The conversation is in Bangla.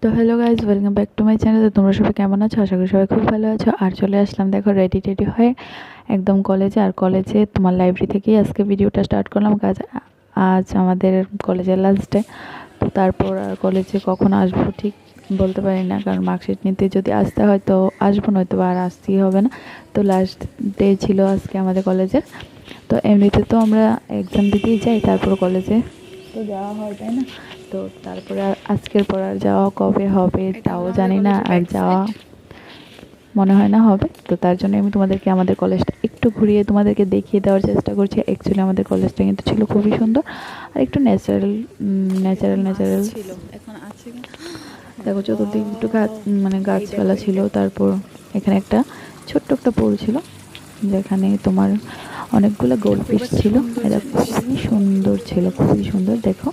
তো hello guys, welcome back to my channel. তো তোমরা সবাই কেমন আছো? আশা করি সবাই খুব ভালো আছো। আর চলে আসলাম দেখো রেডি টেডি হয়ে একদম কলেজে। আর কলেজে তোমার লাইব্রেরি থেকেই আজকে ভিডিওটা স্টার্ট করলাম। আজ আমাদের কলেজের লাস্ট ডে। তো তারপর আর কলেজে কখন আসবো ঠিক বলতে পারি না, কারণ মার্কশিট নিতে যদি আসতে হয় তো আসবো, নয়তো আর আসতেই হবে না। তো লাস্ট ডে ছিল আজকে আমাদের কলেজের। তো এমনিতে তো আমরা এক্সাম দিতেই যাই, তারপর কলেজে তো যাওয়া হয়, তাই না? তো তারপরে আর আজকের পর আর যাওয়া কবে হবে তাও জানি না, আর যাওয়া মনে হয় না হবে। তো তার জন্য আমি তোমাদেরকে আমাদের কলেজটা একটু ঘুরিয়ে তোমাদেরকে দেখিয়ে দেওয়ার চেষ্টা করছি। অ্যাকচুয়ালি আমাদের কলেজটা কিন্তু ছিল খুবই সুন্দর আর একটু ন্যাচারাল ন্যাচারাল ছিল। এখন আছে দেখো চতুর্দিকে একটু গাছ, মানে গাছপালা ছিল। তারপর এখানে একটা ছোট্ট একটা পুল ছিল, যেখানে তোমার অনেকগুলো গোল্ড ফিশ ছিল। এটা খুবই সুন্দর ছিল, খুবই সুন্দর। দেখো